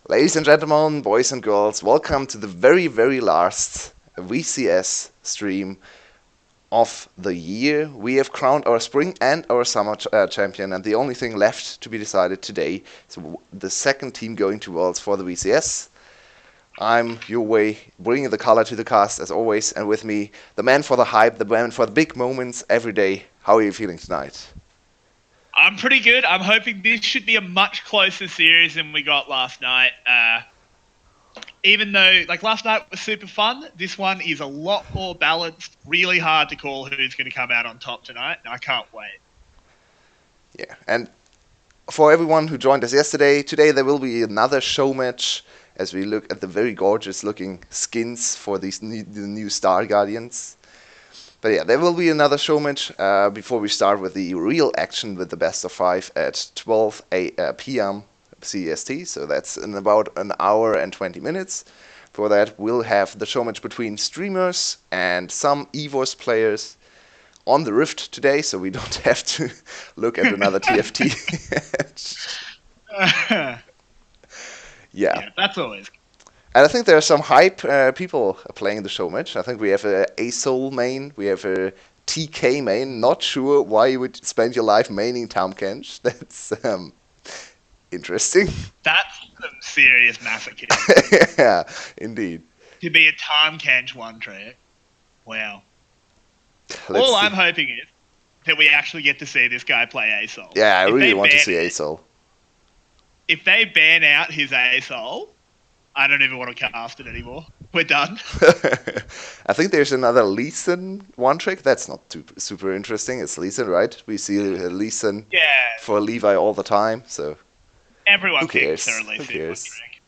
Ladies and gentlemen, boys and girls, welcome to the very, very last VCS stream of the year. We have crowned our spring and our summer champion, and the only thing left to be decided today is the second team going to Worlds for the VCS. I'm Yulwei, bringing the color to the cast as always, and with me, the man for the hype, the man for the big moments every day. How are you feeling tonight? I'm pretty good. I'm hoping this should be a much closer series than we got last night. Even though, last night was super fun, this one is a lot more balanced. Really hard to call who's going to come out on top tonight, and I can't wait. Yeah, and for everyone who joined us yesterday, today there will be another show match as we look at the very gorgeous looking skins for the new Star Guardians. But yeah, there will be another show match before we start with the real action with the best of 5 at 12 p.m. CEST. So that's in about an hour and 20 minutes. For that, we'll have the show match between streamers and some EVOS players on the Rift today, so we don't have to look at another TFT. Yeah, that's always good. And I think there are some hype people playing the show match. I think we have a ASOL main, we have a TK main. Not sure why you would spend your life maining Tahm Kench. That's interesting. That's some serious masochism. Yeah, indeed. To be a Tahm Kench one trick. Wow. Let's All see. I'm hoping is that we actually get to see this guy play ASOL. Yeah, I really want to see ASOL. If they ban out his ASOL, I don't even want to cast it anymore. We're done. I think there's another Leeson one trick. That's not super interesting. It's Leeson, right? We see Leeson for Levi all the time, so everyone who cares? thinks they're Who Leeson cares? trick.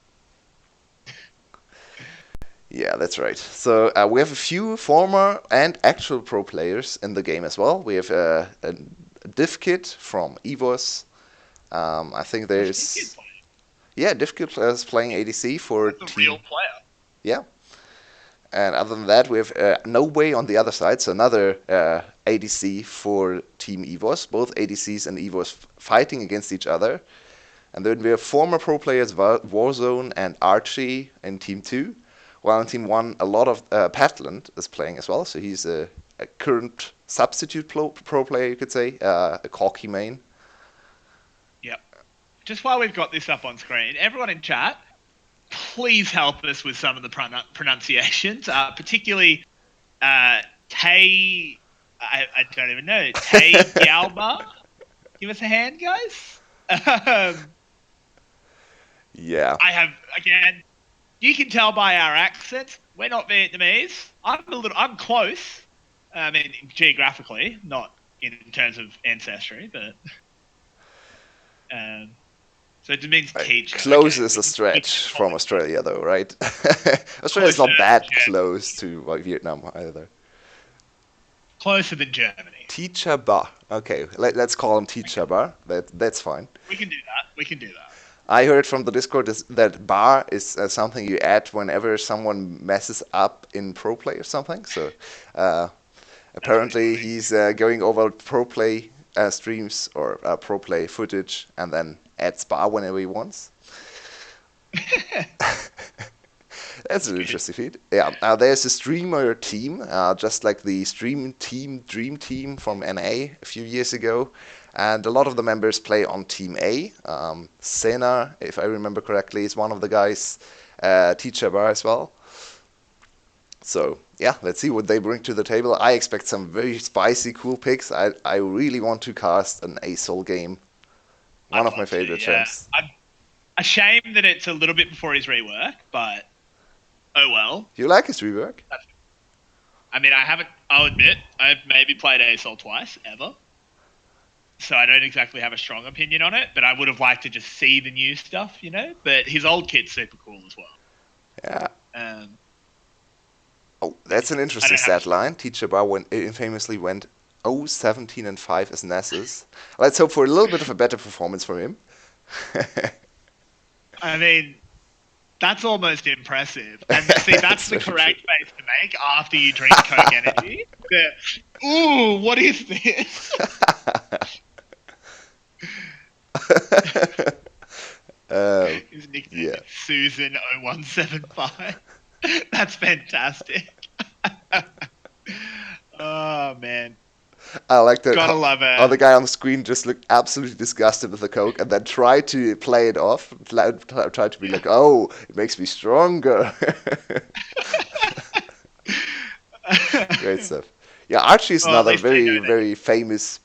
Yeah, that's right. So we have a few former and actual pro players in the game as well. We have a Div Kid from EVOS. I think there's... Yeah, Diffkid is playing ADC for That's a team. real player. Yeah. And other than that, we have No Way on the other side, so another ADC for Team EVOS. Both ADCs and EVOS fighting against each other. And then we have former pro players Warzone and Archie in Team 2. While in Team 1, a lot of Patland is playing as well, so he's a current substitute pro player, you could say, a Corki main. Just while we've got this up on screen, everyone in chat, please help us with some of the pronunciations, particularly Tay. I don't even know. Tay Galba. Give us a hand, guys. Yeah. I have, again, you can tell by our accents, we're not Vietnamese. I'm close. I mean, geographically, not in terms of ancestry, but. So it means teacher. Close is a stretch from Australia, though, right? Australia's not that close to Vietnam either. Closer than Germany. Teacher Ba. Okay, let's call him Teacher Ba. That's fine. We can do that. I heard from the Discord that bar is something you add whenever someone messes up in pro play or something. So apparently he's going over pro play streams or pro play footage and then adds bar whenever he wants. That's an interesting feat. Yeah, there's a streamer team, just like the stream team Dream Team from NA a few years ago, and a lot of the members play on Team A. Sena, if I remember correctly, is one of the guys. Teacher Bar as well. So yeah, let's see what they bring to the table. I expect some very spicy, cool picks. I really want to cast an ASOL game. One of my favorite champs. I'm ashamed that it's a little bit before his rework, but oh well. You like his rework? I mean, I'll admit, I've maybe played ASOL twice, ever. So I don't exactly have a strong opinion on it, but I would have liked to just see the new stuff, you know? But his old kit's super cool as well. Yeah. Oh, that's an interesting stat line. Teacher Bar infamously went 0-17-5 as Nessus. Let's hope for a little bit of a better performance from him. I mean, that's almost impressive. And see, that's the correct face to make after you drink Coke Energy. Ooh, what is this? His nicknamed Yeah, it Susan0175. That's fantastic. Oh man, I like that gotta love how her. the guy on the screen just looked absolutely disgusted with the coke and then tried to play it off, tried to be like, oh, it makes me stronger. Great stuff. Yeah, Archie is Well, at another least they know very, that. very famous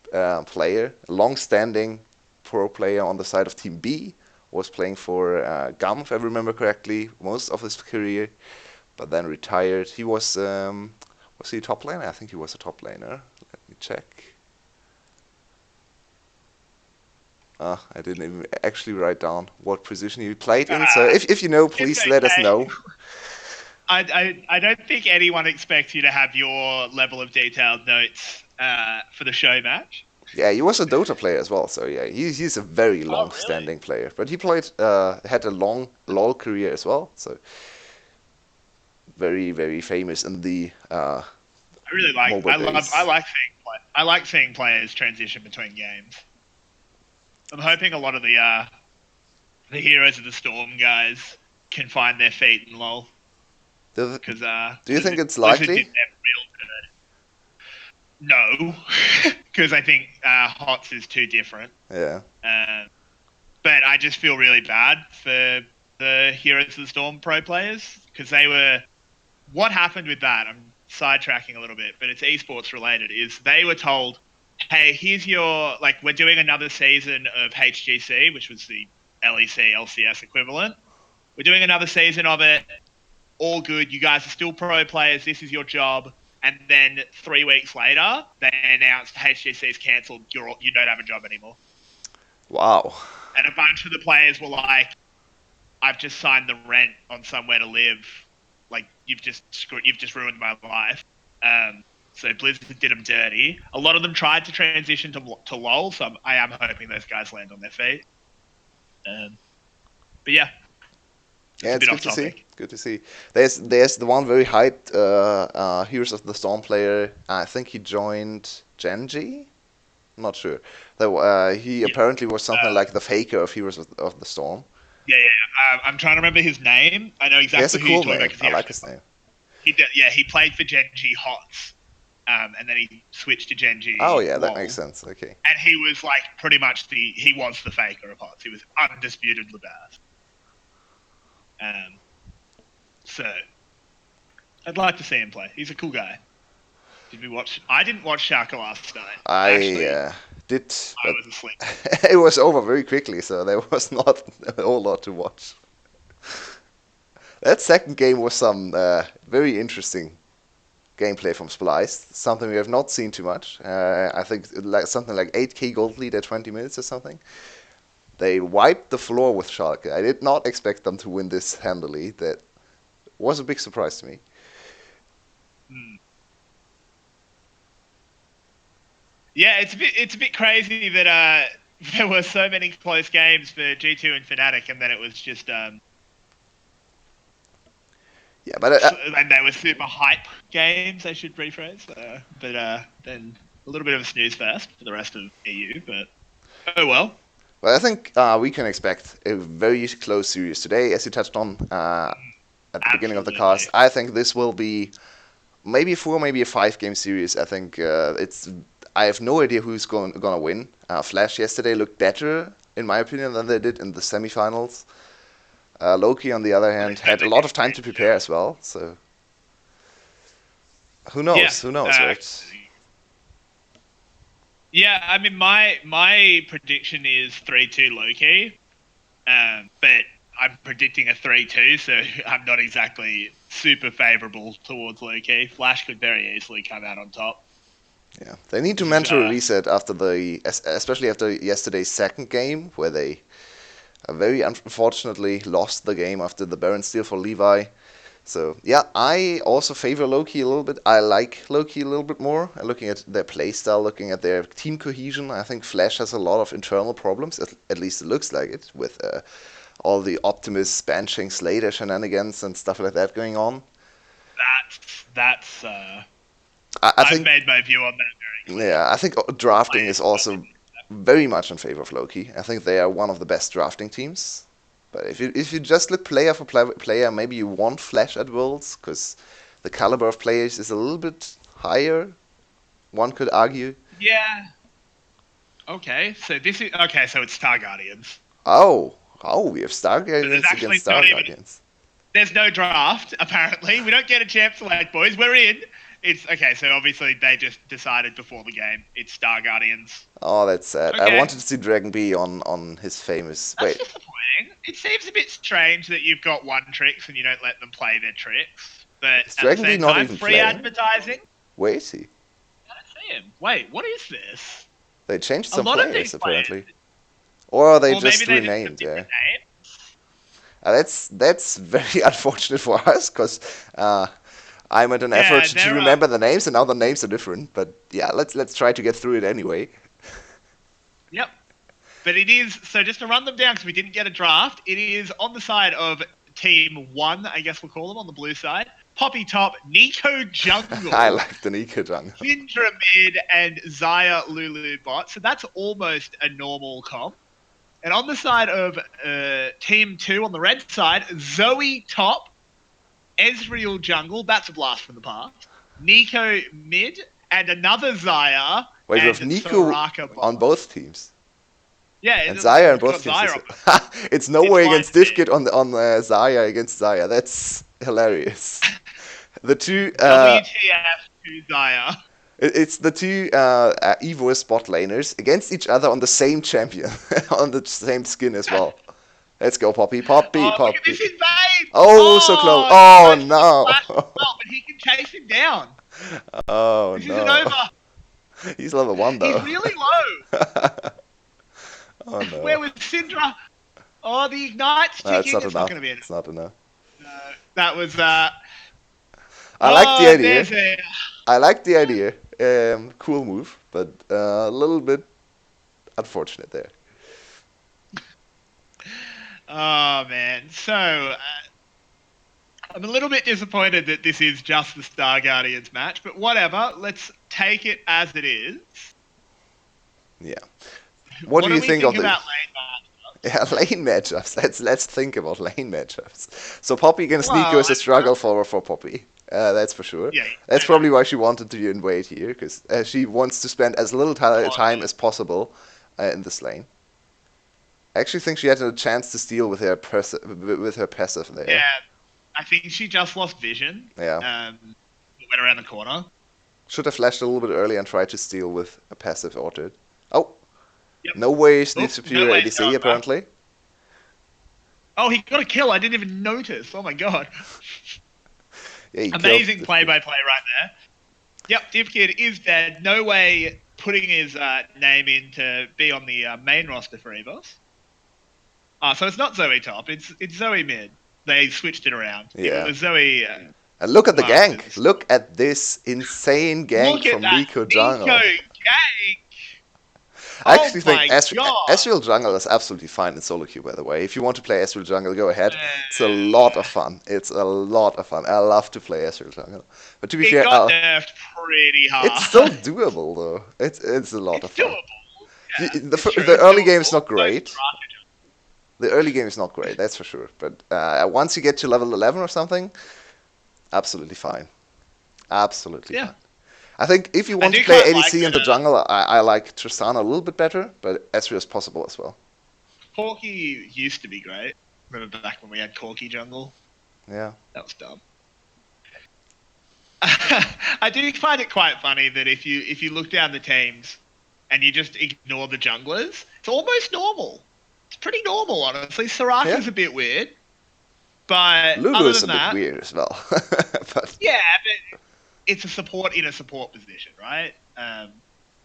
player, long-standing pro player on the side of Team B. Was playing for GAM, if I remember correctly, most of his career, but then retired. He was he a top laner? I think he was a top laner. Let me check. I didn't even actually write down what position he played in. So Uh, if you know, it's please let us okay. know. I don't think anyone expects you to have your level of detailed notes for the show match. Yeah, he was a Dota player as well. So yeah, he's a very Oh, really? long-standing player. But he played had a long LoL career as well. So very very famous in the I really like. MOBA I days. like seeing I like seeing players transition between games. I'm hoping a lot of the heroes of the storm guys can find their feet in LoL Do, because do you think it's Blizzard did likely? them real good. No, because I think HOTS is too different. Yeah. Um, but I just feel really bad for the Heroes of the Storm pro players because they were. What happened with that? I'm sidetracking a little bit, but it's esports related. Is they were told, "Hey, here's your we're doing another season of HGC, which was the LEC LCS equivalent. We're doing another season of it. All good. You guys are still pro players. This is your job." And then 3 weeks later, they announced HGC is cancelled. You don't have a job anymore. Wow. And a bunch of the players were like, I've just signed the rent on somewhere to live. Like you've just ruined my life. So Blizzard did them dirty. A lot of them tried to transition to LoL, so I am hoping those guys land on their feet. Um, but yeah, Yeah, it's a it's bit good off to see. topic. Good to see. There's the one very hyped Heroes of the Storm player. I think he joined Genji. I'm not sure. He Yeah, apparently was something uh, like the faker of Heroes of the Storm. yeah. I'm trying to remember his name. I know He has a exactly who you're cool talking about name. because I he like actually his name. he did. Yeah, he played for Genji Hots, and then he switched to Oh Genji yeah, that makes LOL. sense. Okay. And he was like pretty much he was the faker of Hots. He was undisputed the best. So I'd like to see him play. He's a cool guy. Did we watch? I didn't watch Shaka last night. I Actually, did, I but was asleep. it was over very quickly, so there was not a whole lot to watch. That second game was some very interesting gameplay from Splice. Something we have not seen too much. I think like something like 8k gold lead at 20 minutes or something. They wiped the floor with Schalke. I did not expect them to win this handily. That was a big surprise to me. Hmm. Yeah, it's a bit crazy that there were so many close games for G2 and Fnatic, and then it was just Yeah, but and they were super hype games. I should rephrase. But then a little bit of a snooze fest for the rest of EU. But oh well. I think we can expect a very close series today, as you touched on at the beginning of the Absolutely. cast. I think this will be maybe a 4, maybe a 5 game series. I think it's. I have no idea who's gonna win. Flash yesterday looked better, in my opinion, than they did in the semifinals. Loki, on the other Well, they hand, had a certainly lot did of time to win. prepare as well. So who Yeah. knows? Who knows, right? Yeah, I mean my prediction is 3-2 Loki. But I'm predicting a 3-2, so I'm not exactly super favourable towards Loki. Flash could very easily come out on top. Yeah, they need to This is mentor a reset after especially after yesterday's second game, where they very unfortunately lost the game after the Baron steal for Levi. So yeah, I also favor Loki a little bit. I like Loki a little bit more. Looking at their playstyle, looking at their team cohesion, I think Flash has a lot of internal problems. At least it looks like it, with all the Optimus benching Slater shenanigans and stuff like that going on. that's I I've think made my view on that very clear. yeah, I think The drafting players is do not also very much in favor of Loki. I think they are one of the best drafting teams. But if you just look player for player, maybe you won't flash at Worlds because the caliber of players is a little bit higher. One could argue. Yeah. Okay, so this is okay. So it's Star Guardians. Oh, we have Star So there's Guardians against actually Star not even Guardians. there's no draft. Apparently, we don't get a chance to select, boys. We're in. It's okay. So obviously they just decided before the game it's Star Guardians. Oh, that's sad. I Okay, wanted to see Dragon B on his famous. that's Wait, disappointing. It seems a bit strange that you've got one tricks and you don't let them play their tricks. But is at the Dragon B same not time, even free playing? advertising. Where is he? I don't see him. Wait, what is this? They changed A some lot of players these players, apparently, or they or maybe just they just have renamed. Yeah, different names. that's very unfortunate for us because I made an effort Yeah, to remember the names, and now the names are different. But yeah, let's try to get through it anyway. Yep. But it is, so just to run them down because we didn't get a draft, it is on the side of Team 1, I guess we'll call them, on the blue side. Poppy top, Nico I Jungle, like the Nika jungle. Syndra mid, and Zaya Lulu bot. So that's almost a normal comp. And on the side of Team 2, on the red side, Zoe top, Ezreal jungle, that's a blast from the past. Nico mid, and another Zaya, Wait, we and have Nico Soraka on bot. both teams. Yeah, And Zaya in we've got both teams. Zaya on. It's no It's way fine. against Divkit on Zaya against Zaya. That's hilarious. The two WTF to Zaya. it's the two Evo spot laners against each other on the same champion on the same skin as well. Let's go, Poppy, Poppy, Oh, look at Poppy. this invade! Oh, so close. Oh, he Oh goes for the flash as no. well, but he can chase him down. Oh This isn't no. over. He's level 1 He's though. really low. Oh no. Where was Syndra? Oh, the ignite's That's ticking. not It's not enough. going to be enough. It's not enough. That was. I like the idea. There's a. I like the idea. Cool move, but a little bit unfortunate there. Oh man. So I'm a little bit disappointed that this is just the Star Guardians match, but whatever. Let's take it as it is. Yeah. What do What do you we think think of the about lane match? yeah, lane matchups? Let's think about lane matchups. So Poppy against Nico Well, is a struggle for Poppy. That's for sure. yeah, That's probably why she wanted to invade here, because she wants to spend as little time as possible in this lane. I actually think she had a chance to steal with her passive there. yeah. I think she just lost vision. Yeah. Went around the corner. Should have flashed a little bit earlier and tried to steal with a passive orchid. Oh, Yep. no way is the Oop, superior no way, ADC Sarah. apparently. Oh, he got a kill. I didn't even notice. Oh my god. Yeah, he Amazing killed play-by-play right there. Yep, DivKid is dead. No way putting his name in to be on the main roster for EVOS. So it's not Zoe top. It's Zoe mid. They switched it around. Yeah. It was Zoe. And look at the gank. Masters. Look at this insane gank Look at from that Nico Nico Jungle. gank. I actually Oh think my god. Ezreal Jungle is absolutely fine in solo queue, by the way. If you want to play Ezreal Jungle, go ahead. It's a lot of fun. It's a lot of fun. I love to play Ezreal Jungle. But to be It fair, got nerfed pretty hard. it's still doable, though. It's a lot of It's fun. doable. Yeah, The it's true, the it's early doable. game is not great. Most Soraka The early game is not great, that's for sure. But once you get to level 11 or something, absolutely fine. Absolutely Yeah. fine. I think if you want do to play quite ADC like in the jungle, I like Tristana a little bit better, but Ezreal is possible as well. Corki used to be great. Remember back when we had Corki jungle? Yeah. That was dumb. I do find it quite funny that if you look down the teams and you just ignore the junglers, it's almost normal. It's pretty normal, honestly. Soraka's a bit weird, but Lulu other is than a bit that, weird as well. But yeah, but it's a support in a support position, right?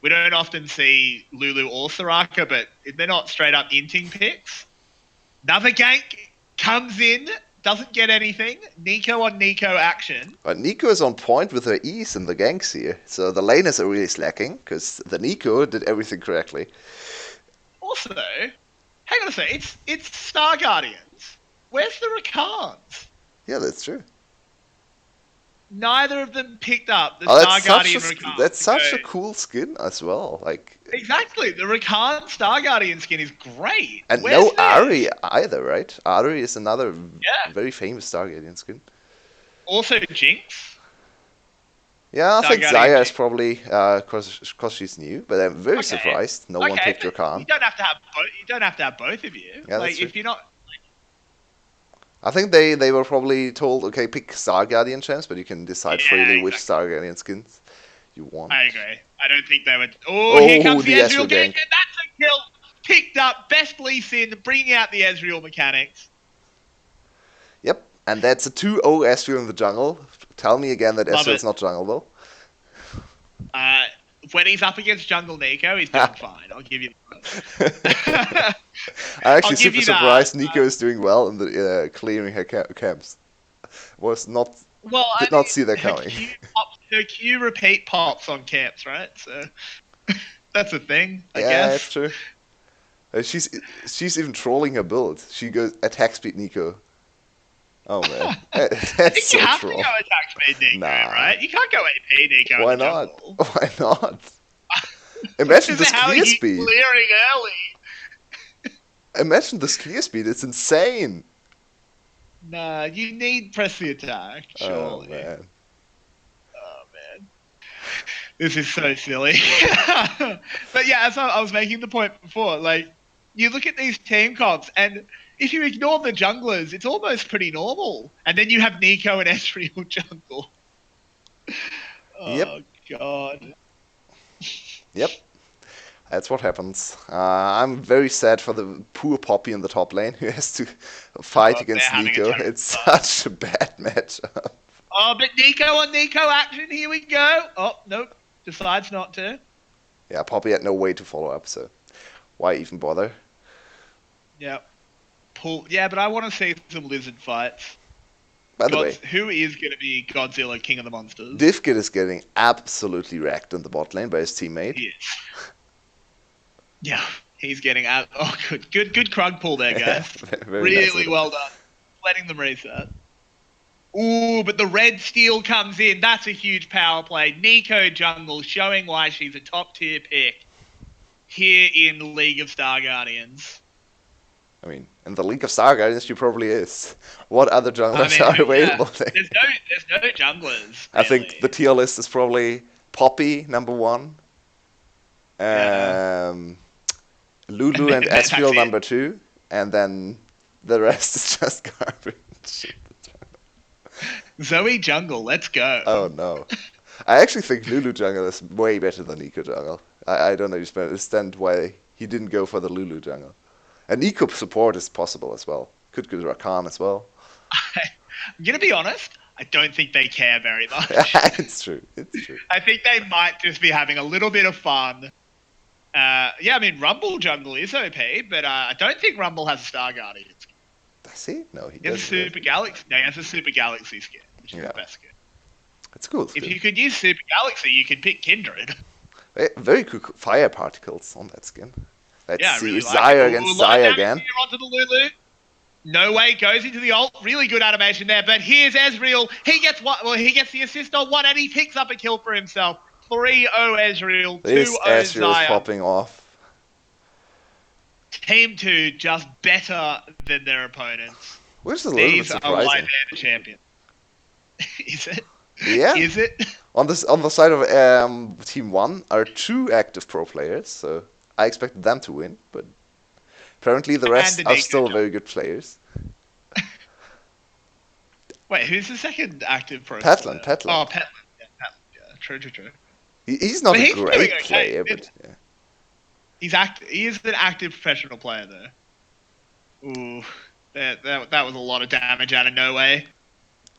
We don't often see Lulu or Soraka, but they're not straight up inting picks. Another gank comes in, doesn't get anything. Nico on Nico action. But Nico is on point with her E's in the ganks here. So the laners are really slacking, because the Nico did everything correctly. Also, hang on a sec, it's Star Guardians. Where's the Rakans? Yeah, that's true. neither of them picked up the Oh, Star Guardian Rakan that's to go. such a cool skin as well. Like, Exactly, the Rakan Star Guardian skin is great. and Where's no Ari this? either, right? Ari is another Yeah. very famous Stargate skin. Also Jinx. Yeah, I Star think Guardian Zaya is Jinx. probably cause she's new, but I'm very Okay. surprised no one Okay, picked but you Rakan. don't have to have both. You don't have to have both of you. Yeah, that's Like true. if you're not. I think they were probably told, okay, pick Star Guardian champs, but you can decide Yeah, freely which exactly. Star Guardian skins you want. I agree. I don't think they would. Oh, here Oh, comes the the Ezreal Ezreal gank, gank. and that's a kill. Picked up, best Lee Sin, bringing out the Ezreal mechanics. Yep, and that's a 2-0 Ezreal in the jungle. Tell me again that Love it. Ezreal's not jungle though. Uh, when he's up against Jungle Nico, he's doing fine. I'll give you that. I'm I'll actually give super you that. surprised Nico is doing well in the clearing her camps. Was not Well, I Did not see that mean, coming. Her Q repeat pops on camps, right? So that's a thing, I Yeah, it's guess. true. She's even trolling her build. She goes attack speed Nico. Oh man, I that's think you so have to go troll. attack speed Nico, Nah, right? You can't go AP Nico in why the not? jungle. Why not? Imagine Because of this how clear he's speed. clearing early. Imagine this clear speed. It's insane. Nah, you need press the attack, Oh surely. man. Oh man, this is so silly. But yeah, as I was making the point before, like you look at these team comps, and if you ignore the junglers, it's almost pretty normal. And then you have Nico and Ezreal jungle. Yep. Oh god. Yep. That's what happens. I'm very sad for the poor Poppy in the top lane who has to fight They're against having a Nico. terrible It's time. such a bad matchup. Oh, but Nico on Nico action. Here we go. Oh nope, decides not to. Yeah, Poppy had no way to follow up, so why even bother? Yep. Pull. Yeah, but I want to see some lizard fights. By the way, Who is going to be Godzilla, King of the Monsters? Divkit is getting absolutely wrecked in the bot lane by his teammate. He is. Yeah, he's getting out. Oh, good Krug pull there, guys. Very nicely Really done. well done. Letting them reset. Ooh, but the red steel comes in. That's a huge power play. Nico jungle showing why she's a top tier pick here in League of Star Guardians. I mean, in the League of Star Guardians, she probably is. What other I junglers mean, are yeah, available there? there's no junglers I think the really. tier list is probably Poppy, number one, Yeah, um, and Lulu then and that's Ezreal, it. number two, and then the rest is just garbage. Zoe jungle, let's go. Oh no. I actually think Lulu jungle is way better than Nico jungle. I don't understand why he didn't go for the Lulu jungle. And Nico support is possible as well. Could go Rakan as well. I'm gonna be honest. I don't think they care very much. It's true. It's true. I think they might just be having a little bit of fun. Yeah, I mean, Rumble Jungle is OP, but I don't think Rumble has a Star Guardian skin. Does he? No, he He has a doesn't. Super Galaxy. No, he has a Super Galaxy skin, which is Yeah. the best skin. It's cool. It's If good. you could use Super Galaxy, you could pick Kindred. Very cool fire particles on that skin. Let's Yeah, I see. really like it. Zaya Ooh, a against lot of Zaya damage again. here onto the Lulu. No way goes into the ult. Really good animation there. But here's Ezreal. He gets what? Well, he gets the assist on one, and he picks up a kill for himself. 3-0 Ezreal, This 2-0 Ezreal is Zaya. popping off. Team 2 just better than their opponents. Which is a little bit These are why surprising. they're the champion. Is it? Yeah. Is it? On the side of Team 1 are two active pro players, so I expected them to win, but apparently the And rest the are Nico still jump. very good players. Wait, who's the second active pro Petland, player? Oh, Petland. Petland. Yeah, Petland. Yeah, true. He's not But a he's doing great okay. player, but yeah. He is an active professional player though. Ooh, that was a lot of damage out of no way.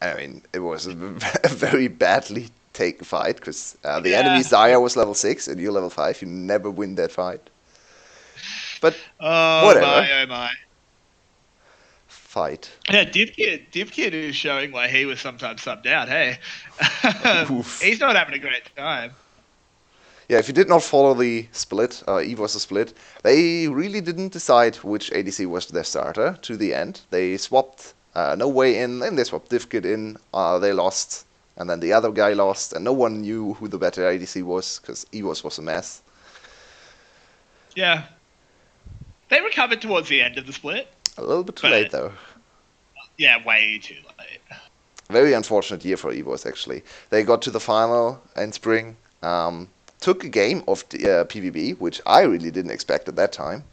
I mean, it was a very badly taken fight because the enemy Yeah. Zaya was level 6 and you're level 5. You never win that fight. But Oh whatever. my, oh my. Fight. Yeah, Divkid is showing why he was sometimes subbed out. Hey, Oof. he's not having a great time. Yeah, if you did not follow the split, EVOS split, they really didn't decide which ADC was their starter to the end. They swapped No Way in, and they swapped Divkid in. They lost and then the other guy lost, and no one knew who the better ADC was because EVOS was a mess. Yeah. They recovered towards the end of the split. A little bit too late But, though. yeah, way too late. Very unfortunate year for EVOS actually. They got to the final in spring, took a game of PvB, which I really didn't expect at that time.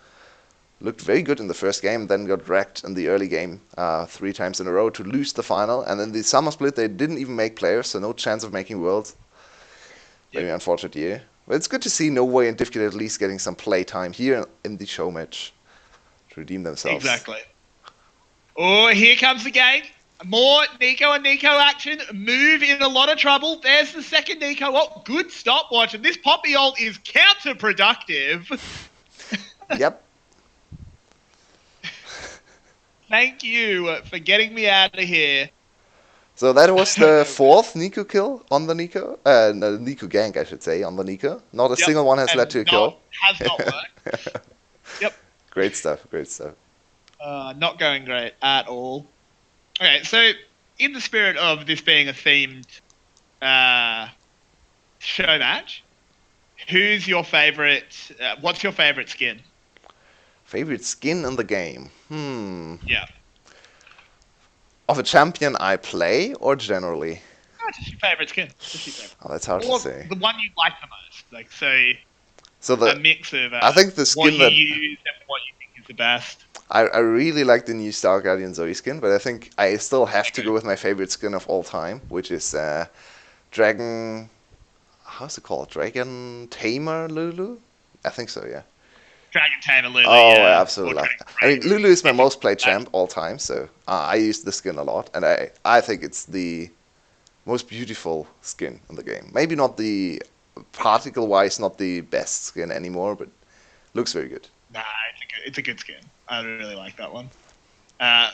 Looked very good in the first game, then got wrecked in the early game 3 times in a row to lose the final. And then the summer split, they didn't even make players, so no chance of making worlds. Very unfortunate year. But it's good to see Norway and Diffkit at least getting some play time here in the show match to redeem themselves. Exactly. Oh, here comes the game. More Nico and Nico action. Move in a lot of trouble. There's the second Nico. Oh, good stopwatch. And this Poppy ult is counterproductive. Yep. Thank you for getting me out of here. So that was the 4th Nico kill on the Nico. No, Nico gank, I should say, on the Nico. Not a single one has led to a kill. Has not worked. Yep. Great stuff, great stuff. Not going great at all. Okay, so in the spirit of this being a themed show match, who's your favorite? What's your favorite skin? Favorite skin in the game? Yeah. Of a champion I play or generally? Oh, just your favorite skin. Just your favorite. Oh, that's hard Or to say. the one you like the most. Like, So a mix of I think the what skin you that use and what you think is the best. I really like the new Star Guardian Zoe skin, but I think I still have to go with my favorite skin of all time, which is Dragon. How's it called? Dragon Tamer Lulu? I think so, yeah. Dragon Tamer Lulu. Oh, yeah. I absolutely love it. I mean, Lulu is my most played champ all time, so I use the skin a lot, and I think it's the most beautiful skin in the game. Maybe not the particle-wise, not the best skin anymore, but looks very good. Nah, it's a good skin. I really like that one.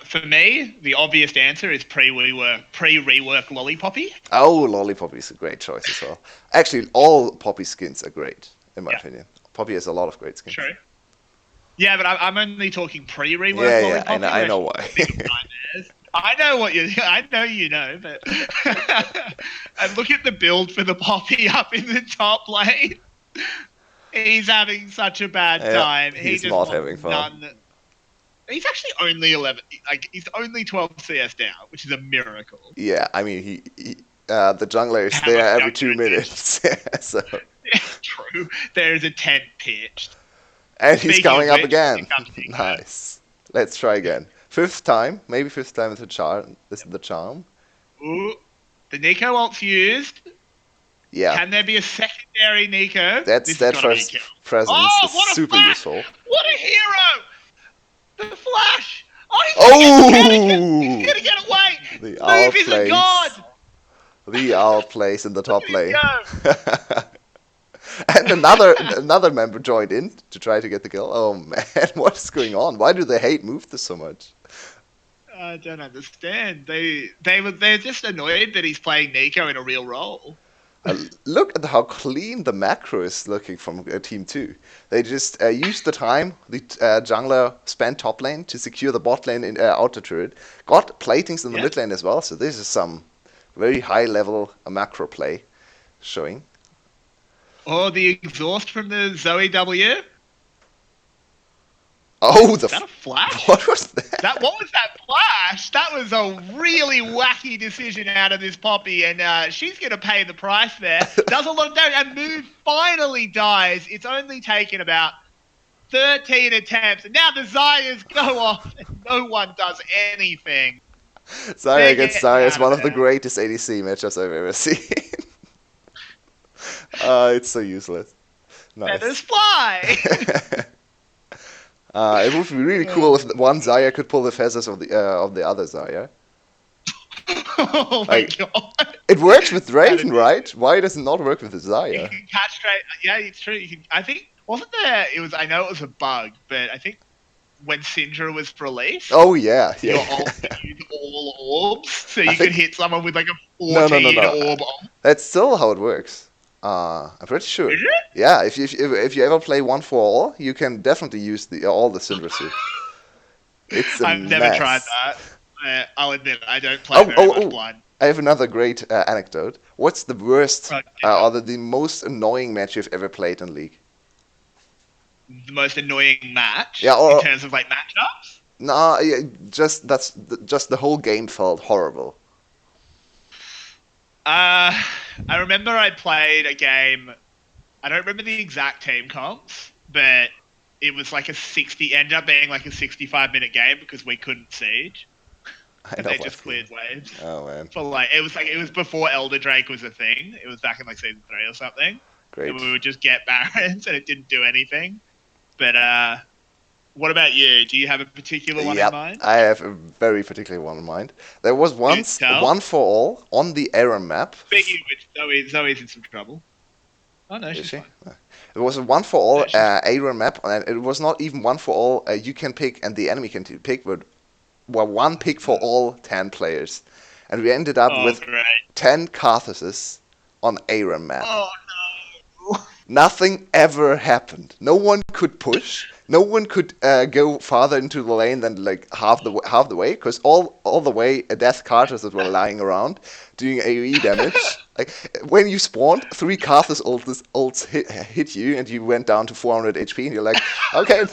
For me, the obvious answer is pre-rework Lollipoppy. Oh, Lollipoppy is a great choice as well. Actually, all Poppy skins are great, in my opinion. Poppy has a lot of great skins. True. Yeah, but I'm only talking pre-rework Yeah, Lollipoppy. I know why. I know what I know you know, but and look at the build for the Poppy up in the top lane. He's having such a bad time. He's not having fun. He's actually only 11. Like he's only 12 CS down, which is a miracle. Yeah, I mean he the jungler is there every 2 minutes. So. Yeah, true. There's a tent pitched. And he's coming up again. Nice. Let's try again. 5th time, maybe 5th time is the charm. This is the charm. Ooh, the Nico ult's used. Yeah. Can there be a secondary Nico? That first presence is super useful. What a hero! The flash! Oh! He's gonna get away! The owl Move is a god! The owl plays in the top lane. And another member joined in to try to get the kill. Oh man, what is going on? Why do they hate Move this so much? I don't understand. They're just annoyed that he's playing Nico in a real role. Look at how clean the macro is looking from Team 2. They just used the time the jungler spent top lane to secure the bot lane in outer turret. Got platings in the mid lane as well, so this is some very high level macro play showing. Oh, the exhaust from the Zoe W. Oh, is that a flash? What was that? What was that flash? That was a really wacky decision out of this Poppy, and she's going to pay the price there. Does a lot of damage, and Move finally dies. It's only taken about 13 attempts, and now the Zaya's go off, and no one does anything. Zaya against Zaya is one of the greatest ADC matchups I've ever seen. It's so useless. Nice. Feathers fly! It would be really cool if one Zaya could pull the feathers of the other Zaya. Oh my god! It works with Draven, right? Why does it not work with the Zaya? You can catch Draven. Yeah, it's true. I think wasn't there? I know it was a bug, but I think when Syndra was released. Oh yeah. Your ult used all orbs, so you could hit someone with like a 14 orb. That's still how it works. I'm pretty sure. Is it? Yeah, if you ever play One for All, you can definitely use all the Syndra suit. It's a I've mess. never tried that. I'll admit I don't play very much blind. I have another great anecdote. What's the worst Right, or the most annoying match you've ever played in League? the most annoying Yeah, match in or terms of like matchups. nah, yeah, just the whole game felt horrible. Uh, I remember I played a game. I don't remember the exact team comps, but it was like a 60. Ended up being like a 65-minute game because we couldn't siege, I and know they that just cleared feeling. waves Oh man, for like it was before Elder Drake was a thing. It was back in like season 3 or something, and great. we would just get barons and it didn't do anything. But what about you? Do you have a particular one in Yep, mind? I have a very particular one in mind. There was Do once tell. one for all on the Aram map. Speaking of which, Zoe's in some trouble. Oh no, Is she's she? fine. It was a one for all No, she's Aram map, and it was not even one for all. You can pick and the enemy can pick, but well, one pick for all 10 players, and we ended up oh with great. 10 Carthuses on Aram map. Oh no. Nothing ever happened. No one could push. No one could go farther into the lane than like half the way, because all the way death Carthus were lying around doing AoE damage. Like when you spawned, 3 Carthus ults hit you, and you went down to 400 HP, and you're like, okay,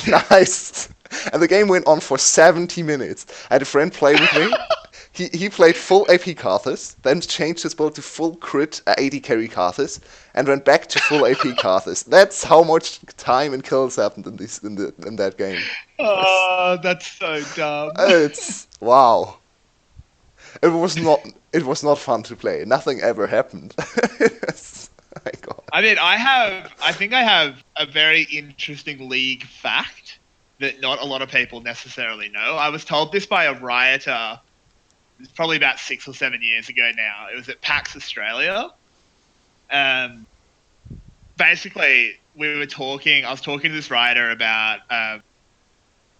nice. And the game went on for 70 minutes. I had a friend play with me. He played full AP Carthus, then changed his build to full crit 80 carry Carthus, and went back to full AP Carthus. That's how much time and kills happened in that game. Oh, that's so dumb. It's wow. It was not it was not fun to play. Nothing ever happened. My God. I think I have a very interesting league fact that not a lot of people necessarily know. I was told this by a rioter. It's probably about 6 or 7 years ago now. It was at PAX Australia. Um, basically, we were talking. I was talking to this writer about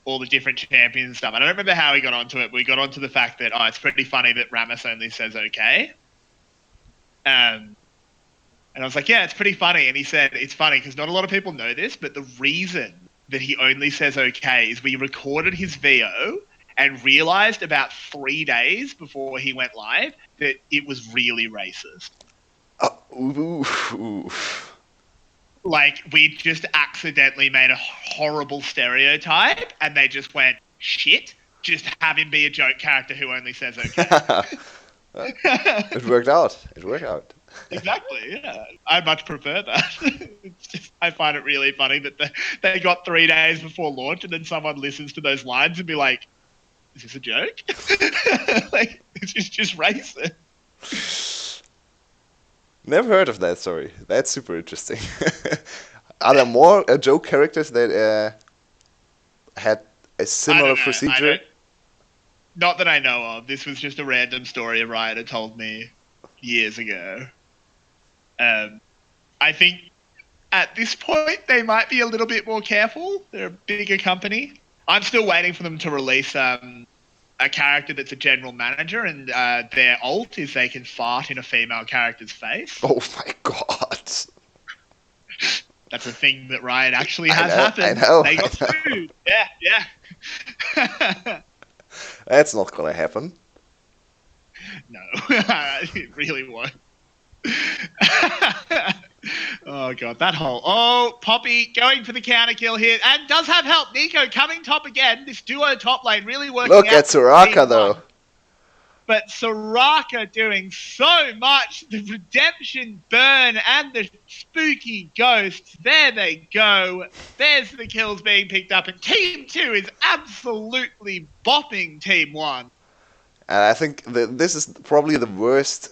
all the different champions and stuff. I don't remember how we got onto it, but we got onto the fact that it's pretty funny that Ramus only says okay. Um, and I was like, yeah, it's pretty funny. And he said it's funny because not a lot of people know this, but the reason that he only says okay is we recorded his VO and realized about 3 days before he went live that it was really racist. Oof. Like we just accidentally made a horrible stereotype and they just went shit, just have him be a joke character who only says okay. It worked out. It worked out. Exactly, yeah, I much prefer that. It's just, I find it really funny that they got 3 days before launch and then someone listens to those lines and be like, is this a joke? Like it's just racist. Never heard of that story. That's super interesting. Are there more joke characters that had a I similar don't know. I procedure? don't. Not that I know of. This was just a random story a writer told me years ago. Um, I think at this point they might be a little bit more careful. They're a bigger company. I'm still waiting for them to release a character that's a general manager, and their ult is they can fart in a female character's face. Oh my God. That's a thing that Riot actually I has know, I happened. know, They I got know. sued. Yeah. That's not gonna happen. No, it really won't. Oh god, that whole Poppy going for the counter kill here and does have help. Nico coming top again. This duo top lane really working Look at out for Team Soraka though. One. But Soraka doing so much. The redemption burn and the spooky ghosts. There they go. There's the kills being picked up, and Team Two is absolutely bopping Team One. And I think that this is probably the worst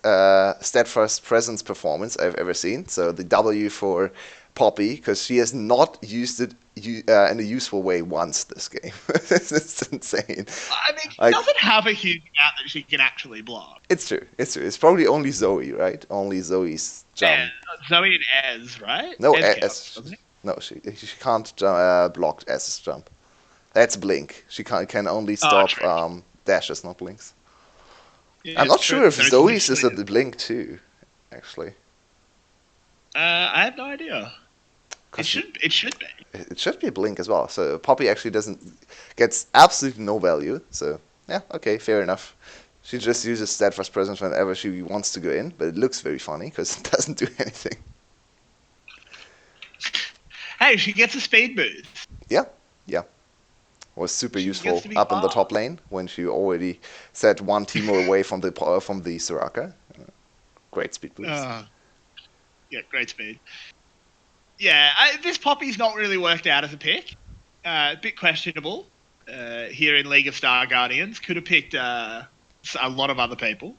steadfast presence performance I've ever seen. So the W for Poppy, because she has not used it in a useful way once this game. It's insane. I mean, she Like doesn't have a huge amount that she can actually block. it's true. It's true. It's probably only Zoe, right? Only Zoe's Yeah, jump. Zoe and Ez, right? No, Ez counts, S. doesn't it? No, she can't block S's jump. That's blink. She can only Oh, stop true. dashes, not blinks. Yeah, I'm it's not true. sure if There's Zoe's is literally. at the blink too, actually. I have no idea. It 'Cause should. It should be. it should be a blink as well. So Poppy actually doesn't gets absolutely no value. So yeah, okay, fair enough. She just uses Steadfast Presence whenever she wants to go in, but it looks very funny because it doesn't do anything. Hey, she gets a speed boost. Yeah, yeah. Was super She gets useful to be up in the fast. top lane when she already set one Teemo away from the Soraka. Great speed boost. Yeah, great speed. Yeah, this Poppy's not really worked out as a pick. A bit questionable here in League of Star Guardians. Could have picked a lot of other people.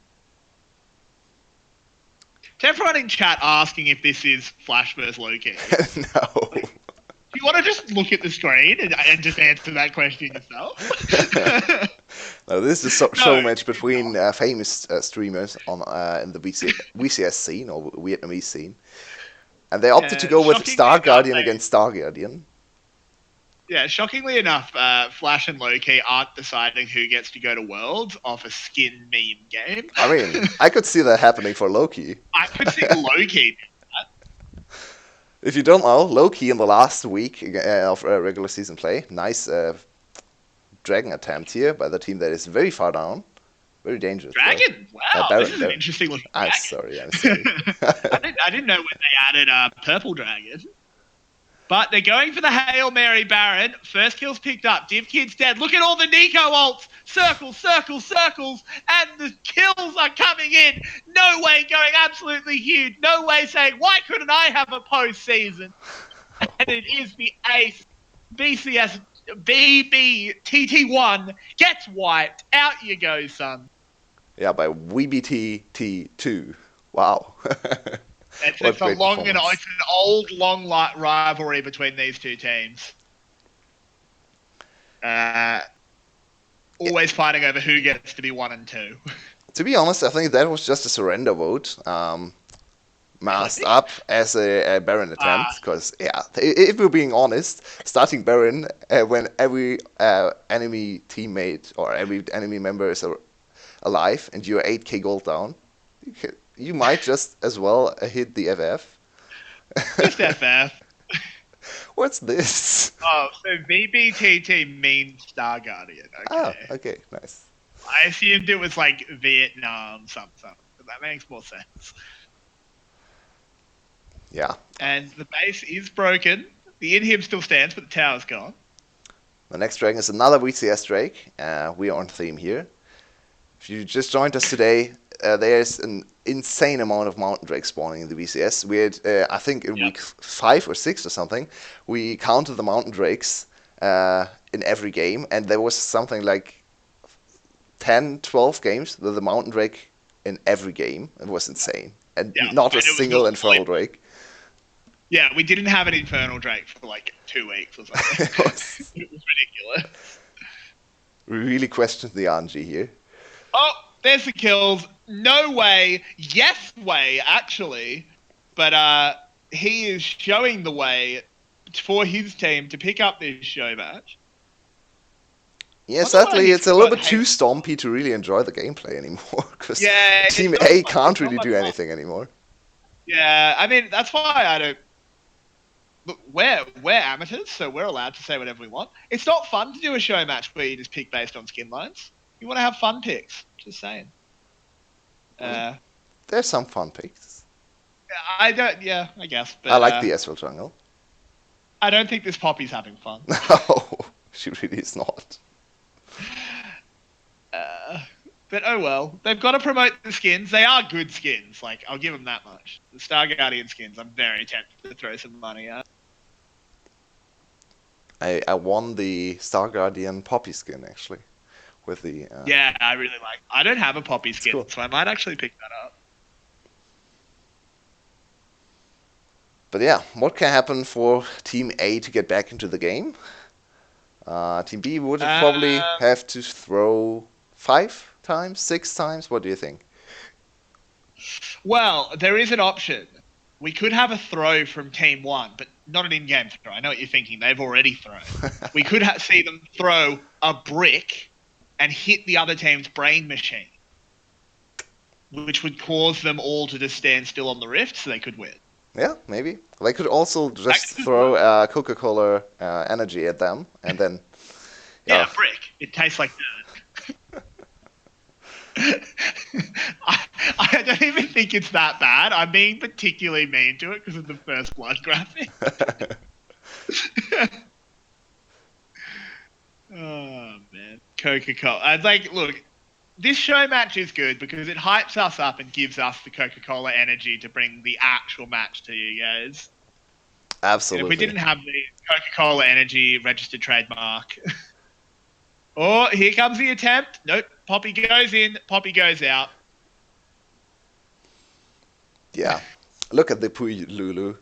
To everyone in chat asking if this is Flash versus Loki. No. Do you want to just look at the screen and just answer that question yourself? No, this is a No, show match between famous streamers on in the VCS scene or Vietnamese scene, and they opted to go with shockingly Star enough, Guardian against Star Guardian. shockingly enough, Flash and Loki aren't deciding who gets to go to Worlds off a skin meme game. I mean, I could see that happening for Loki. I could see Loki. If you don't know, Loki in the last week of regular season play, nice dragon attempt here by the team that is very far down. Very dangerous. Dragon? Wow, Baron, this is an interesting looking I'm dragon. sorry. I didn't know when they added a purple dragon. But they're going for the Hail Mary Baron. First kill's picked up. Div Kid's dead. Look at all the Nico ults. Circles, circles, circles. And the kills are coming in. No way going absolutely huge. No way saying, why couldn't I have a postseason? And it is the ace. VCS BBTT1 gets wiped. Out you go, son. Yeah, by WBTT2. Wow. It's an old, long rivalry between these two teams. Always fighting over who gets to be 1 and 2. To be honest, I think that was just a surrender vote, masked up as a Baron attempt. Because, if we're being honest, starting Baron when every enemy teammate or every enemy member is alive and you're 8k gold down, you might just as well hit the FF. Just FF. What's this? Oh, so VBTT means Star Guardian. Okay. Oh, okay, nice. I assumed it was like Vietnam something. That makes more sense. Yeah. And the base is broken. The inhib still stands, but the tower's gone. The next dragon is another VCS Drake. We are on theme here. If you just joined us today, there's an insane amount of mountain drakes spawning in the VCS. We had, I think, in week 5 or 6 or something, we counted the mountain drakes in every game, and there was something like 10, 12 games with the mountain drake in every game. It was insane. And not a single infernal drake. Yeah, we didn't have an infernal drake for like 2 weeks or something. It was ridiculous. We really questioned the RNG here. Oh, there's the kills. No way. Yes way, actually. But he is showing the way for his team to pick up this show match. Yeah, sadly, it's a little bit too stompy to really enjoy the gameplay anymore. Because Team A can't really do anything anymore. Yeah, I mean, that's why I don't... Look, we're amateurs, so we're allowed to say whatever we want. It's not fun to do a show match where you just pick based on skin lines. You want to have fun picks. Just saying. There's some fun picks. I don't... Yeah, I guess. But, I like the Ezreal jungle. I don't think this Poppy's having fun. No, she really is not. But oh well. They've got to promote the skins. They are good skins. Like, I'll give them that much. The Star Guardian skins, I'm very tempted to throw some money at. I won the Star Guardian Poppy skin, actually. With the... Yeah, I really like it. I don't have a Poppy skin, cool. so I might actually pick that up. But yeah, what can happen for Team A to get back into the game? Team B would probably have to throw 5 times, 6 times. What do you think? Well, there is an option. We could have a throw from Team 1, but not an in-game throw. I know what you're thinking. They've already thrown. We could see them throw a brick and hit the other team's brain machine, which would cause them all to just stand still on the rift so they could win. Yeah, maybe. They could also just throw Coca-Cola energy at them, and then... Yeah, brick. It tastes like dirt. I don't even think it's that bad. I'm being particularly mean to it because of the first blood graphic. Oh man, Coca-Cola. I'd like look. This show match is good because it hypes us up and gives us the Coca-Cola energy to bring the actual match to you guys. And if we Absolutely. didn't have the Coca-Cola energy registered trademark, oh, here comes the attempt. Nope, Poppy goes in, Poppy goes out. Yeah. Look at the poor Lulu.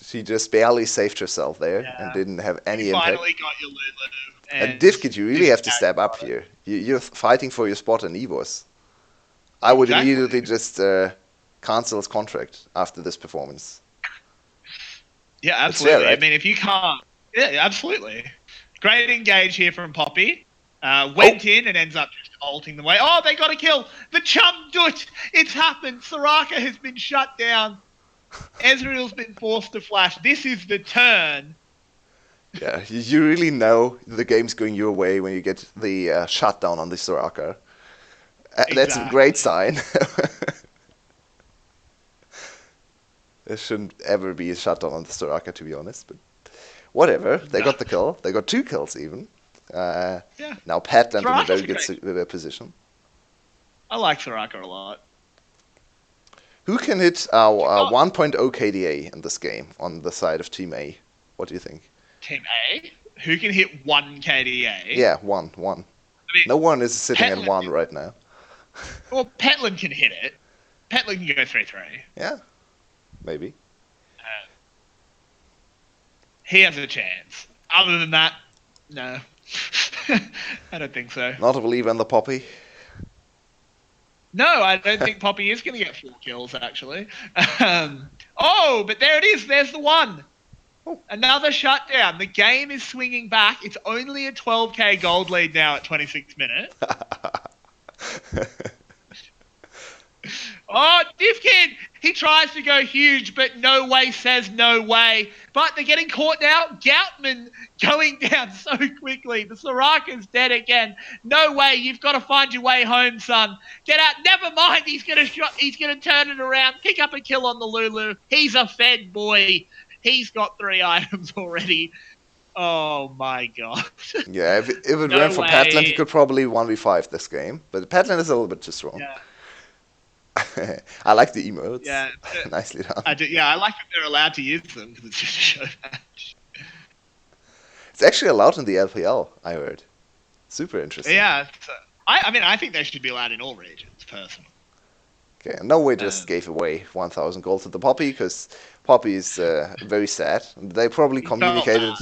She just barely saved herself there and Yeah, didn't have you any impact. finally got your Lulu, And and Divkit, you really this have is to how you step up got it. here. You're fighting for your spot in EVOS. I would Exactly. immediately just cancel his contract after this performance. Yeah, It's fair, absolutely. I right? mean, if you can't, yeah, absolutely. Great engage here from Poppy. Oh, Went in and ends up just ulting the way. Oh, they got a kill. The chum doot. It's happened. Soraka has been shut down. Ezreal's been forced to flash. This is the turn. yeah. You really know the game's going your way when you get the shutdown on the Soraka. That's a great Exactly. sign. There shouldn't ever be a shutdown on the Soraka, to be honest. But whatever. They No. got the kill. They got 2 kills even. Uh, Yeah. Now Petland in a Soraka's very a good great. position. I like Soraka a lot. Who can hit She's our not 1.0 KDA in this game on the side of Team A? What do you think? Team A. Who can hit 1 KDA? Yeah, one. I mean, No one is sitting at Petland. 1 right now. Well, Petland can hit it. Petland can go 3-3. Yeah, maybe. He has a chance. Other than that, no. I don't think so. Not a believer in the Poppy. No, I don't think Poppy is going to get 4 kills, actually. Oh, but there it is. There's the one. Oh. Another shutdown. The game is swinging back. It's only a 12k gold lead now at 26 minutes. Oh, Divkid! He tries to go huge, but no way says no way. But they're getting caught now. Goutman going down so quickly. The Soraka's dead again. No way. You've got to find your way home, son. Get out. Never mind. He's gonna turn it around. Pick up a kill on the Lulu. He's a fed boy. He's got 3 items already. Oh my god. Yeah, if it ran No for Petland, he way. could probably 1v5 this game. But Petland is a little bit too strong. Yeah. I like the emotes. Yeah. Nicely done. I like that they're allowed to use them because it's just a show match. It's actually allowed in the LPL, I heard. Super interesting. Yeah, so, I mean, I think they should be allowed in all regions, personally. Okay, and no way just Um, gave away 1,000 gold to the Poppy because Poppy is very sad. They probably he felt bad. communicated.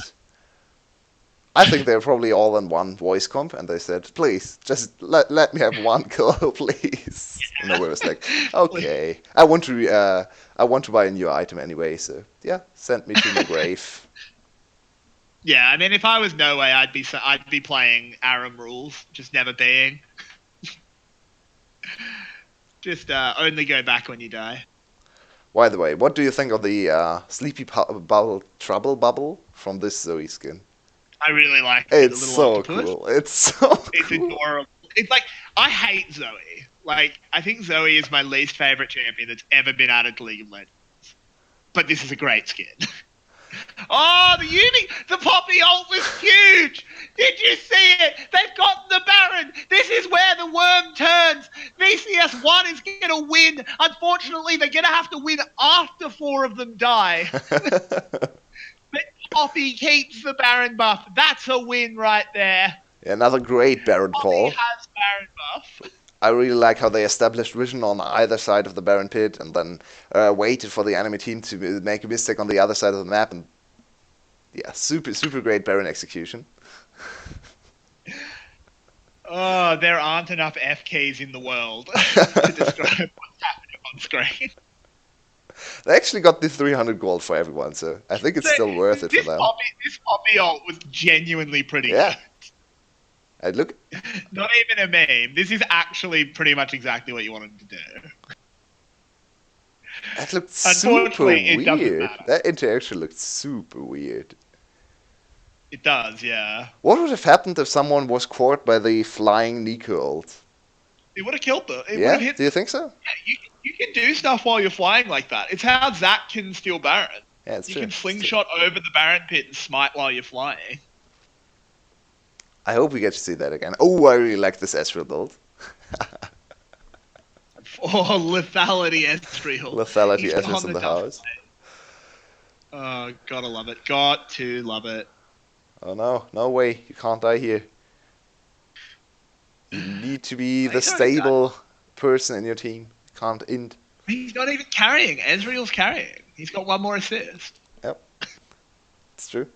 I think they're probably all in one voice comp, and they said, "Please, just let me have 1 kill, please." And I was like, "Okay, I want to buy a new item anyway, so yeah, send me to my grave." Yeah, I mean, if I was no way, I'd be playing Aram rules, just never being. Just only go back when you die. By the way, what do you think of the sleepy bubble trouble bubble from this Zoe skin? I really like it, the It's little so octopus. cool. It's so It's cool. adorable. It's like I hate Zoe. Like I think Zoe is my least favorite champion that's ever been added to League of Legends. But this is a great skin. Oh, the Poppy ult was huge. Did you see it? They've gotten the Baron. This is where the worm turns. VCS 1 is going to win. Unfortunately, they're going to have to win after 4 of them die. But Poppy keeps the Baron buff. That's a win right there. Another great Baron Poppy call. has Baron buff. I really like how they established vision on either side of the Baron pit and then waited for the enemy team to make a mistake on the other side of the map. And yeah, super great Baron execution. Oh, there aren't enough F keys in the world to describe what's happening on screen. They actually got the 300 gold for everyone, so I think it's So still worth it for them. This Poppy ult was genuinely pretty Yeah. good. And look, Not even a meme. This is actually pretty much exactly what you wanted to do. that looked super Unfortunately, it doesn't weird. matter. That interaction looked super weird. It does, yeah. What would have happened if someone was caught by the flying Nico ult? It would have killed them. It would have Yeah, hit do you them. think so? Yeah, you can do stuff while you're flying like that. It's how Zack can steal Baron. Yeah, it's You true. can It's true. slingshot over the Baron pit and smite while you're flying. I hope we get to see that again. Oh, I really like this Ezreal build. Oh, lethality Ezreal. Lethality He's Ezreal's on in the the duff. house. Oh, gotta love it. Got to love it. Oh no, no way. You can't die here. You need to be the He's not even done. stable person in your team. You can't end. He's not even carrying. Ezreal's carrying. He's got one more assist. Yep, it's true.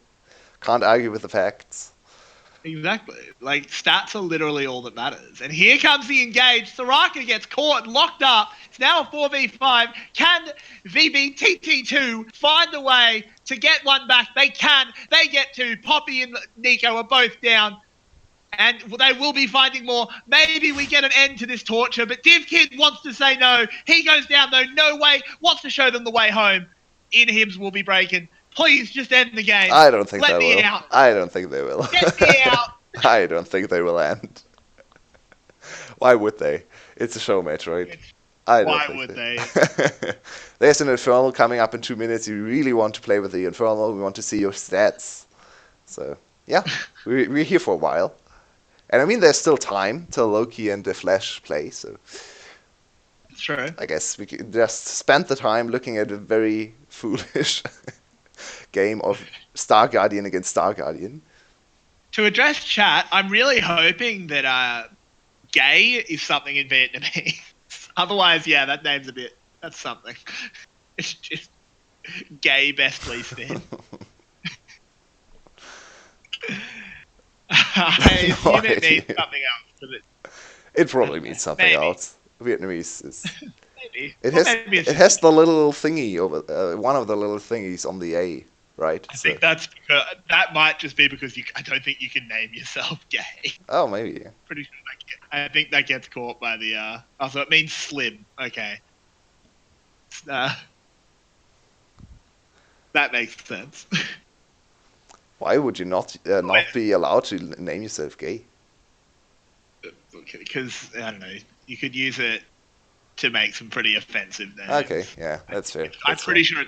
Can't argue with the facts. Exactly. Like, stats are literally all that matters. And here comes the engage. Soraka gets caught and locked up. It's now a 4v5. Can VBTT2 find a way to get one back? They can. They get two. Poppy and Nico are both down. And they will be finding more. Maybe we get an end to this torture. But Div Kid wants to say no. He goes down, though. No way. Wants to show them the way home. Inhibs will be breaking. Please just end the game. I don't think Let they me will. out. I don't think they will. Get me out. I don't think they will end. Why would they? It's a show match, right? I don't Why think would they? There's an Infernal coming up in 2 minutes. You really want to play with the Infernal. We want to see your stats. So, yeah, we're here for a while. And I mean, there's still time till Loki and the Flash play. So, It's true. I guess we could just spend the time looking at a very foolish game of Star Guardian against Star Guardian. To address chat, I'm really hoping that gay is something in Vietnamese. Otherwise, yeah, that name's a bit. That's something. It's just gay best least in. I assume it means something else. But It probably means something maybe. else. Vietnamese is. Maybe. It Or has maybe it's it has the little thingy over one of the little thingies on the A, right? I think that's because, that might just be because I don't think you can name yourself gay. Oh, maybe. Pretty sure I think that gets caught by the. Also, it means slim. Okay. That makes sense. Why would you not be allowed to name yourself gay? Because I don't know, you could use it to make some pretty offensive names. Okay, yeah, that's fair. I'm pretty sure.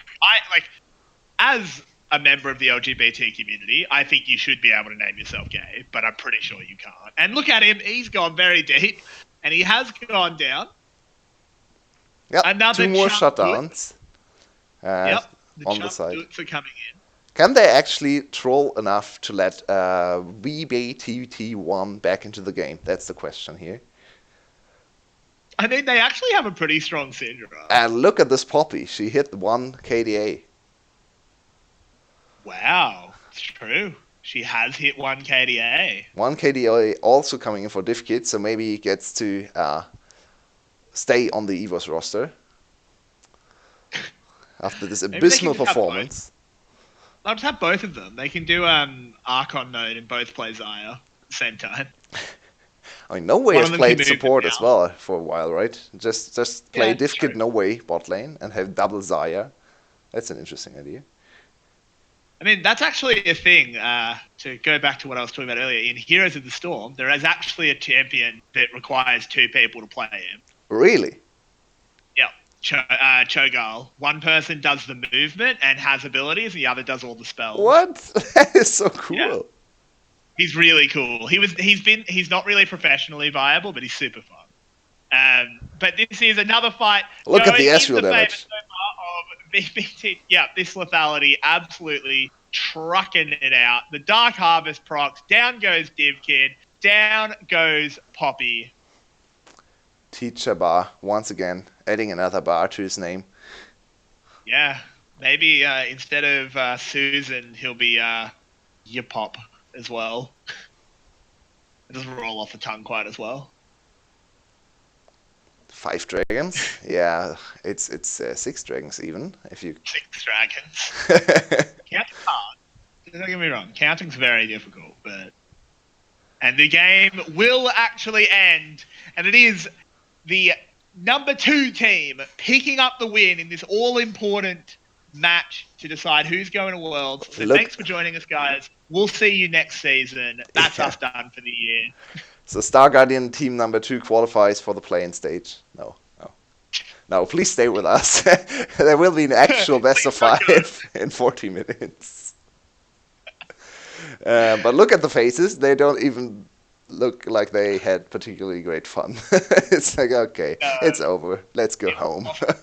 As a member of the LGBT community, I think you should be able to name yourself gay, but I'm pretty sure you can't. And look at him; he's gone very deep, and he has gone down. Yep, Another 2 more chump shutdowns. Yep, on the side. are coming in. Can they actually troll enough to let VBTT1 back into the game? That's the question here. I mean, they actually have a pretty strong Syndra. And look at this Poppy. She hit 1 KDA. Wow, it's true. She has hit 1 KDA. 1 KDA also coming in for Div Kid, so maybe he gets to stay on the EVOS roster after this abysmal performance. I'll just have both of them. They can do Archon node and both play Xayah at the same time. I mean, No Way has played support as well for a while, right? Just play Div Kid No Way bot lane and have double Xayah. That's an interesting idea. I mean, that's actually a thing. To go back to what I was talking about earlier, in Heroes of the Storm, there is actually a champion that requires 2 people to play him. Really? Yep. Cho'Gall. One person does the movement and has abilities, and the other does all the spells. What? That is so cool. Yeah. He's really cool. He's not really professionally viable, but he's super fun. But this is another fight. Look at the Ezreal damage. Yeah, this lethality absolutely trucking it out. The Dark Harvest procs. Down goes Div Kid. Down goes Poppy. Teacher Bar, once again, adding another bar to his name. Yeah, maybe instead of Susan, he'll be Yipop as well. It doesn't roll off the tongue quite as well. 5 dragons? Yeah, it's 6 dragons even. If you 6 dragons. Counting's hard. Don't get me wrong. Counting's very difficult, and the game will actually end, and it is the number 2 team picking up the win in this all-important match to decide who's going to Worlds. So thanks for joining us, guys. We'll see you next season. That's us done for the year. So Star Guardian team number 2 qualifies for the play-in stage. No, no, no. Please stay with us. There will be an actual best of Please don't go. 5 in 40 minutes. But look at the faces. They don't even look like they had particularly great fun. It's like, okay, No, it's over. Let's go it was home. off the road.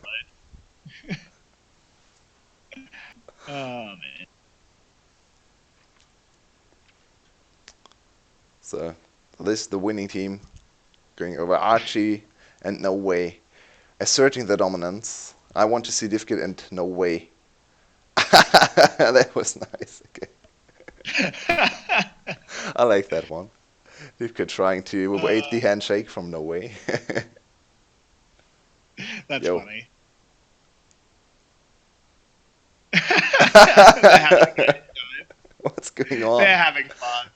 Oh man. So this is the winning team going over Archie and No Way, asserting the dominance. I want to see Diffkit and No Way. That was nice. Okay. I like that one. Diffkit trying to evade the handshake from No Way. That's Yo. funny. They're having a great time. What's going on? They're having fun.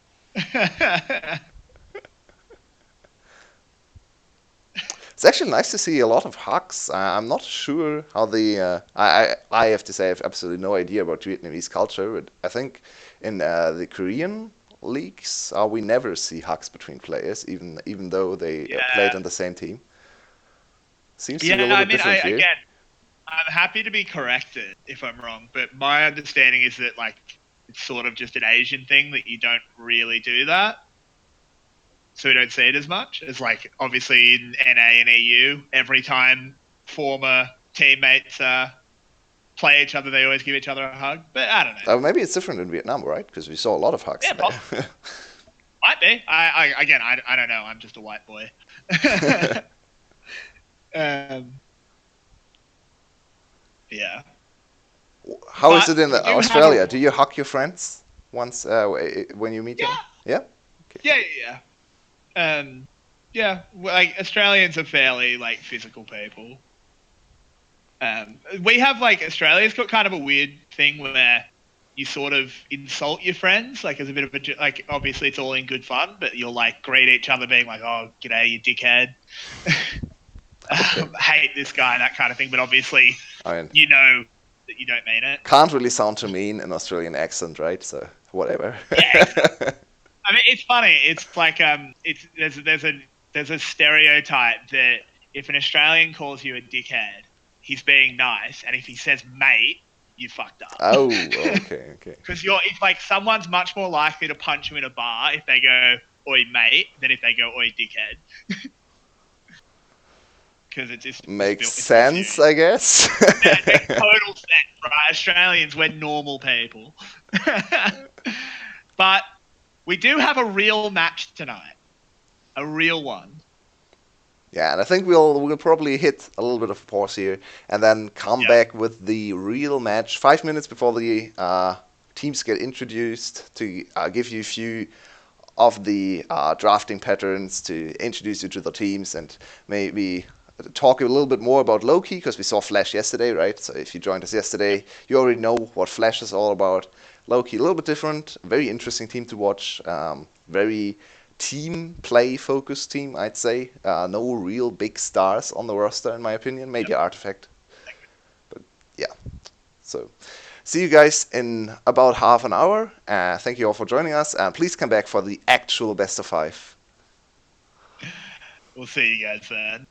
It's actually nice to see a lot of hugs. I'm not sure how I have to say I have absolutely no idea about Vietnamese culture, but I think in the Korean leagues we never see hugs between players, even though they played Yeah. on the same team. Seems to be a Yeah, little I bit mean, different here. I'm happy to be corrected if I'm wrong, but my understanding is that like it's sort of just an Asian thing that you don't really do that, so we don't see it as much as like obviously in NA and EU. Every time former teammates play each other, they always give each other a hug. But I don't know. Maybe it's different in Vietnam, right? Because we saw a lot of hugs Yeah, there. possibly. Might be. I don't know. I'm just a white boy. um, yeah. How is But it in we do have Australia? a Do you hug your friends once when you meet them? yeah, Yeah. Okay. yeah. Yeah. Like Australians are fairly like physical people. We have like Australia's got kind of a weird thing where you sort of insult your friends, like as a bit of a like. Obviously, it's all in good fun, but you'll like greet each other, being like, "Oh, g'day, you dickhead." Okay. Hate this guy, that kind of thing. But obviously, I mean, you know that you don't mean it. can't really sound too mean in Australian accent, right? So whatever. Yeah, exactly. I mean, it's funny. It's like it's there's a stereotype that if an Australian calls you a dickhead, he's being nice, and if he says mate, you fucked up. Oh, okay, okay. Because it's like someone's much more likely to punch you in a bar if they go oi mate than if they go oi dickhead. Because Makes it's still sense, serious. I guess. Yeah, it makes total sense, right? Australians, we're normal people. But we do have a real match tonight. A real one. Yeah, and I think we'll probably hit a little bit of pause here and then come Yep. back with the real match 5 minutes before the teams get introduced to give you a few of the drafting patterns to introduce you to the teams and maybe talk a little bit more about Loki because we saw Flash yesterday, right? So if you joined us yesterday, you already know what Flash is all about. Loki, a little bit different, very interesting team to watch, very team play focused team, I'd say. No real big stars on the roster, in my opinion. Maybe Yep. Artifact, but yeah. So see you guys in about half an hour. Thank you all for joining us, and please come back for the actual best of 5. We'll see you guys then.